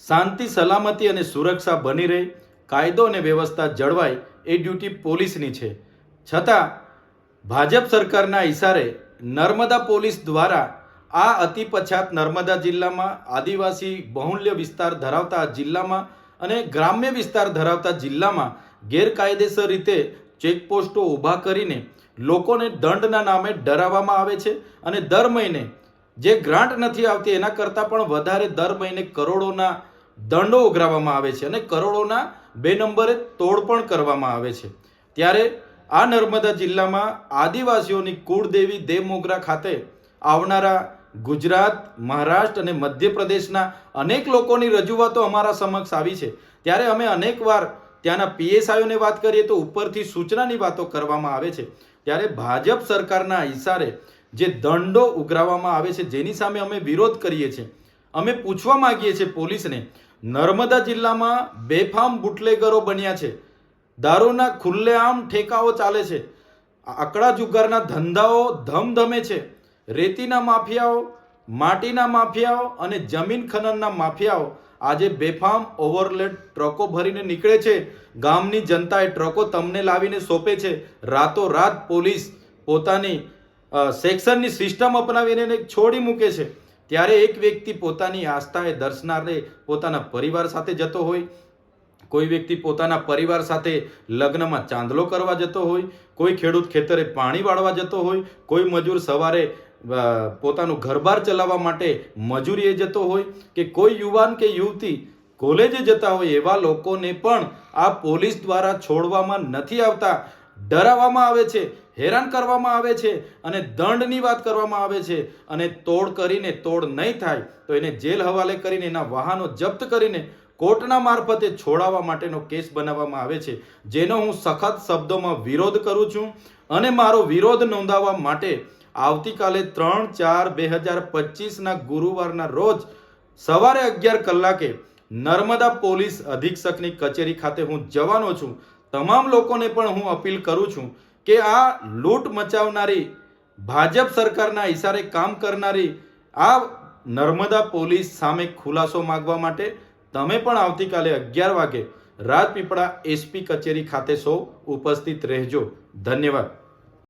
શાંતિ સલામતી અને સુરક્ષા બની રહે, કાયદો અને વ્યવસ્થા જળવાય એ ડ્યુટી પોલીસની છે. છતાં ભાજપ સરકારના ઇશારે નર્મદા પોલીસ દ્વારા આ અતિ પછાત નર્મદા જિલ્લામાં, આદિવાસી બહુલ્ય વિસ્તાર ધરાવતા જિલ્લામાં અને ગ્રામ્ય વિસ્તાર ધરાવતા જિલ્લામાં ગેરકાયદેસર રીતે ચેકપોસ્ટો ઊભા કરીને લોકોને દંડના નામે ડરાવવામાં આવે છે અને દર મહિને જે ગ્રાન્ટ નથી આવતી એના કરતાં પણ વધારે દર મહિને કરોડોના દંડો ઉઘરાવવામાં આવે છે અને કરોડોના 2 નંબરે તોડ પણ કરવામાં આવે છે. ત્યારે આ નર્મદા જિલ્લામાં આદિવાસીઓની કુળદેવી દેવમોગરા ખાતે આવનારા ગુજરાત, મહારાષ્ટ્ર અને મધ્યપ્રદેશના અનેક લોકોની રજૂઆતો અમારા સમક્ષ આવી છે. ત્યારે અમે અનેકવાર ત્યાંના પીએસઆઈઓને વાત કરીએ તો ઉપરથી સૂચનાની વાતો કરવામાં આવે છે. ત્યારે ભાજપ સરકારના ઇશારે જે દંડો ઉઘરાવવામાં આવે છે જેની સામે અમે વિરોધ કરીએ છીએ. અમે પૂછવા માંગીએ છીએ પોલીસને, નર્મદા જિલ્લામાં બેફામ બુટલેગરો બન્યા છે, દારૂના ખુલ્લેઆમ ઠેકાઓ ચાલે છે, આકડા જુગારના ધંધાઓ ધમધમે છે, રેતીના માફિયાઓ, માટીના માફિયાઓ અને જમીન ખનનના માફિયાઓ આજે બેફામ ઓવરલોડ ટ્રકો ભરીને નીકળે છે. ગામની જનતા એ ટ્રકો તમને લાવીને સોંપે છે. રાતોરાત પોલીસ પોતાની સેક્શનની સિસ્ટમ અપનાવીને છોડી મૂકે છે. ત્યારે એક વ્યક્તિ પોતાની આસ્થાએ દર્શનાર્થે પોતાના પરિવાર સાથે જતો હોય, કોઈ વ્યક્તિ પોતાના પરિવાર સાથે લગ્નમાં ચાંદલો કરવા જતો હોય, કોઈ ખેડૂત ખેતરે પાણી વાળવા જતો હોય, કોઈ મજૂર સવારે પોતાનું ઘરબાર ચલાવવા માટે મજૂરીએ જતો હોય, કે કોઈ યુવાન કે યુવતી કોલેજે જતા હોય, એવા લોકોને પણ આ પોલીસ દ્વારા છોડવામાં નથી આવતા. ડરાવવામાં આવે છે, હેરાન કરવામાં આવે છે અને દંડની વાત કરવામાં આવે છે. અને તોડ કરીને, તોડ નહીં થાય તો એને જેલ હવાલે કરીને, એના વાહનો જપ્ત કરીને કોર્ટના મારફતે છોડાવવા માટેનો કેસ બનાવવામાં આવે છે, જેનો હું સખત શબ્દોમાં વિરોધ કરું છું. અને મારો વિરોધ નોંધાવવા માટે આવતીકાલે 3/4/2025 ગુરુવારના રોજ સવારે 11 કલાકે નર્મદા પોલીસ અધિક્ષકની કચેરી ખાતે હું જવાનો છું. તમામ લોકોને પણ હું અપીલ કરું છું કે આ લૂંટ મચાવનારી, ભાજપ સરકારના ઇશારે કામ કરનારી આ નર્મદા પોલીસ સામે ખુલાસો માંગવા માટે તમે પણ આવતીકાલે 11 વાગે રાજપીપળા એસપી કચેરી ખાતે સૌ ઉપસ્થિત રહેજો. ધન્યવાદ.